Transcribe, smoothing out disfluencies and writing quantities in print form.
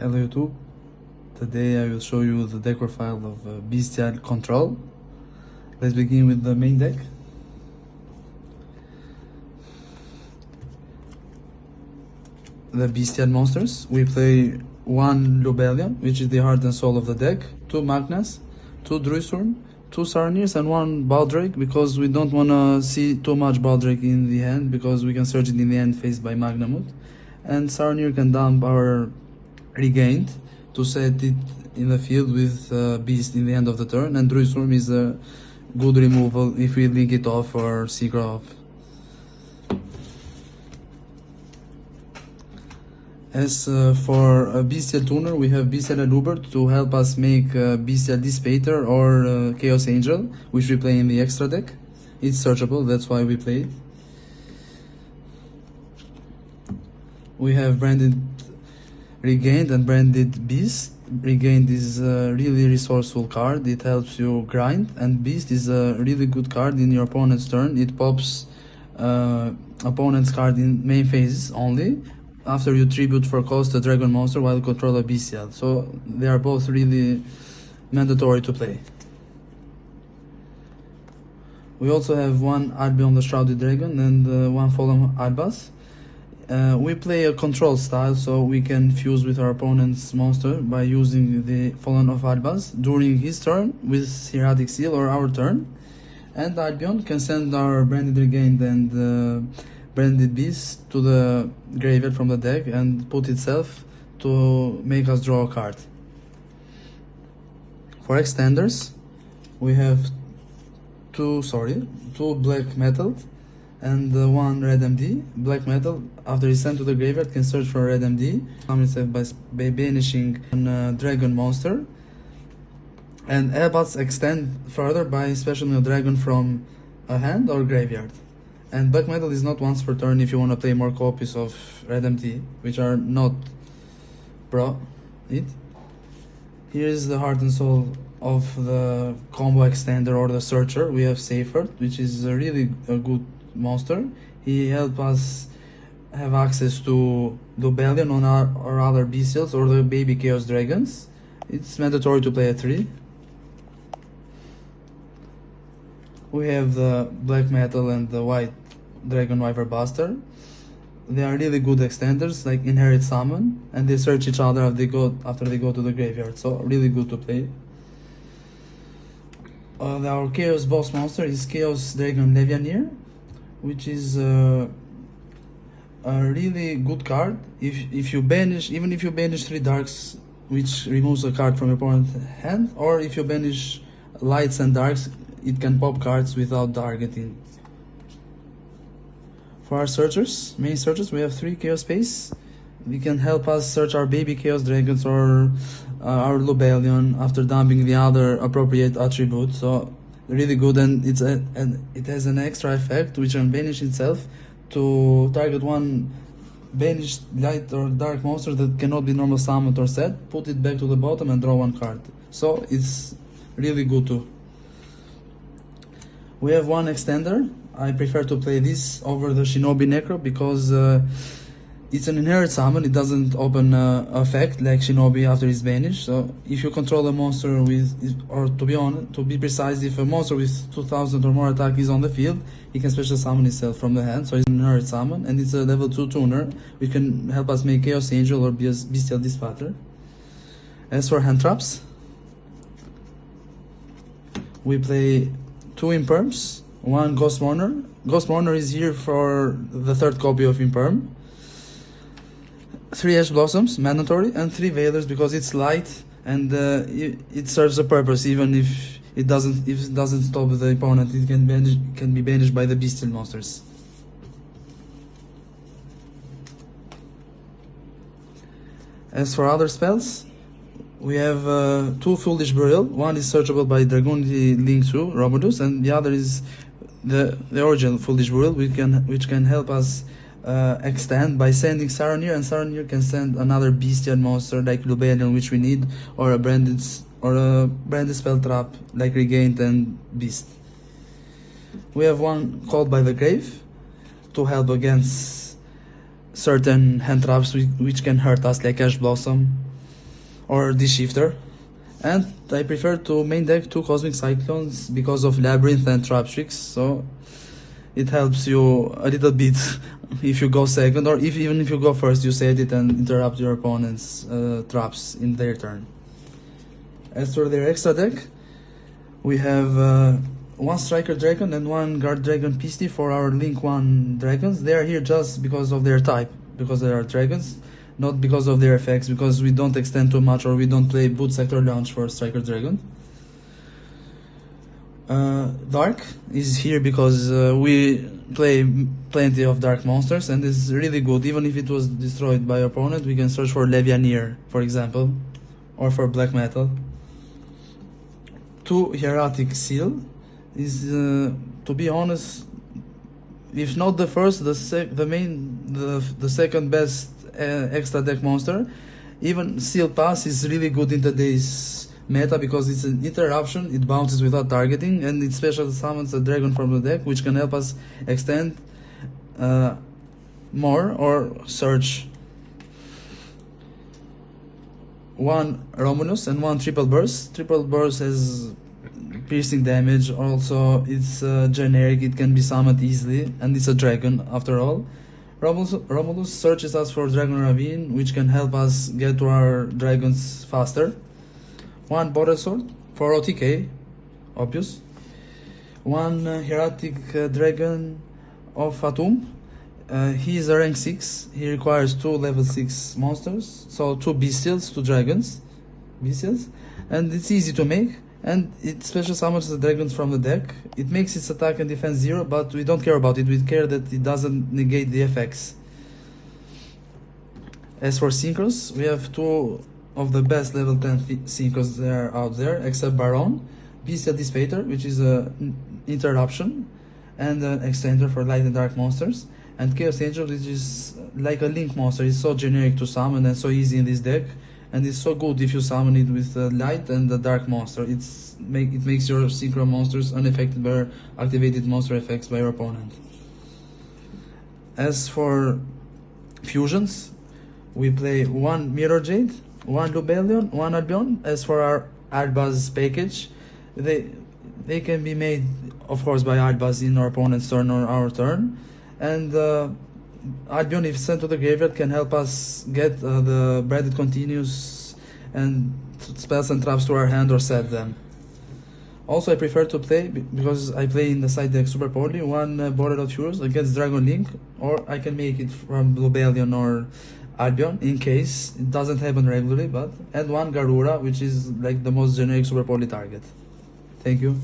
Hello YouTube, today I will show you the deck profile of Bystial Control. Let's begin with the main deck. The Bystial monsters. We play 1 Lobelion, which is the heart and soul of the deck, 2 Magnas, 2 Druisturm, 2 Sarniers and 1 Baldrake, because we don't want to see too much Baldrake in the hand, because we can search it in the end phase by Magnamut. And Sarnier can dump our Regained to set it in the field with Beast in the end of the turn, and Druisturm is a good removal if we link it off or Secret off. As for a Bystial tuner, we have Bystial Elubert to help us make Bystial Dissipator or Chaos Angel, which we play in the extra deck. It's searchable, that's why we play it. We have branded Regained and branded Beast. Regained is a really resourceful card, it helps you grind, and Beast is a really good card in your opponent's turn. It pops opponent's card in main phases only, after you tribute for cost a dragon monster while control a Bystial. So they are both really mandatory to play. We also have 1 Albion the Shrouded Dragon and 1 Fallen Albaz. We play a control style, so we can fuse with our opponent's monster by using the Fallen of Albaz during his turn with Hieratic Seal or our turn. And Albion can send our branded Regained and branded Beast to the graveyard from the deck and put itself to make us draw a card. For extenders, we have two black metal and 1 red MD. Black metal, after it's sent to the graveyard, can search for a red MD, summon itself by banishing a dragon monster, and Airbots extend further by specialing a dragon from a hand or graveyard. And black metal is not once per turn if you want to play more copies of red MD, which are not it. Here is the heart and soul of the combo extender or the searcher. We have Seyfert, which is a really good monster. He helps us have access to Lobelion on our other Bystials or the baby Chaos Dragons. It's mandatory to play a 3. We have the black metal and the white Dragon Wyvern Buster. They are really good extenders, like Inherit Summon, and they search each other after they go to the graveyard, so really good to play. Our Chaos boss monster is Chaos Dragon Levianeer, which is a really good card. If you banish, even if you banish 3 darks, which removes a card from your opponent's hand, or if you banish lights and darks, it can pop cards without targeting. For our searchers, main searchers, we have 3 Chaos Space. They can help us search our baby Chaos Dragons or our Lobelion after dumping the other appropriate attribute. So really good, and it has an extra effect which can banish itself to target 1 banished light or dark monster that cannot be normal summoned or set, put it back to the bottom and draw 1 card. So it's really good too. We have 1 extender. I prefer to play this over the Shinobi Necro because it's an inherit summon. It doesn't open effect like Shinobi after it's banished. So if you control a monster with, or to be precise, if a monster with 2000 or more attack is on the field, it can special summon itself from the hand. So it's an inherit summon, and it's a level 2 tuner, which can help us make Chaos Angel or Bystial Dissipator. As for hand traps, we play 2 Imperms, 1 Ghost Mourner. Ghost Mourner is here for the 3rd copy of Imperm. 3 Ash Blossoms, mandatory, and 3 Veilers because it's light and it serves a purpose. Even if it doesn't stop the opponent, it can be banished by the Bystial monsters. As for other spells, we have 2 Foolish Burial. 1 is searchable by Dragoonity Link to Romulus, and the other is the original Foolish Burial, which can help us extend by sending Sarnier, and Sarnier can send another Bystial monster like Lobelion, which we need, or a branded spell trap like Regained and Beast. We have 1 Called by the Grave to help against certain hand traps which can hurt us, like Ash Blossom. or the shifter. And I prefer to main deck 2 Cosmic Cyclones because of Labyrinth and Trap Tricks, so it helps you a little bit if you go second, or even if you go first, you set it and interrupt your opponent's traps in their turn. As for their extra deck, we have 1 Striker Dragon and 1 Guard Dragon 1'ST for our Link 1 dragons. They are here just because of their type, because they are dragons, not because of their effects, because we don't extend too much or we don't play Boot Sector Launch for Striker Dragon. Dark is here because we play plenty of dark monsters, and it's really good. Even if it was destroyed by our opponent, we can search for Levianeer, for example, or for Black Metal. 2 Hieratic Seal is, to be honest, if not the first, the second best extra deck monster. Even Seal Pass is really good in today's meta because it's an interruption, it bounces without targeting, and it special summons a dragon from the deck, which can help us extend more or search. 1 Romulus and 1 Triple Burst. Triple Burst has piercing damage, also it's generic, it can be summoned easily, and it's a dragon after all. Romulus searches us for Dragon Ravine, which can help us get to our dragons faster. 1 Bottle Sword for OTK, obvious. 1 Hieratic Dragon of Atum. He is a rank 6, he requires 2 level 6 monsters, so 2 Bystials, 2 dragons, Bystials, and it's easy to make, and it special summons the dragons from the deck. It makes its attack and defense 0, but we don't care about it, we care that it doesn't negate the effects. As for synchros, we have 2 of the best level 10 synchros there out there, except Baron, Bystial Dissipator, which is an interruption and an extender for light and dark monsters, and Chaos Angel, which is like a link monster. It's so generic to summon and so easy in this deck, and it's so good if you summon it with the light and the dark monster. It makes your synchro monsters unaffected by activated monster effects by your opponent. As for fusions, we play 1 Mirror Jade, 1 Lubellion, 1 Albion. As for our Albaz package, they can be made, of course, by Albaz in our opponent's turn or our turn, and Albion, if sent to the graveyard, can help us get the Branded Continuous and spells and traps to our hand or set them. Also, I prefer to play, because I play in the side deck super poorly, 1 Border of Furious against Dragon Link, or I can make it from Lubellion or Albion in case it doesn't happen regularly, and 1 Garura, which is like the most generic super poorly target. Thank you.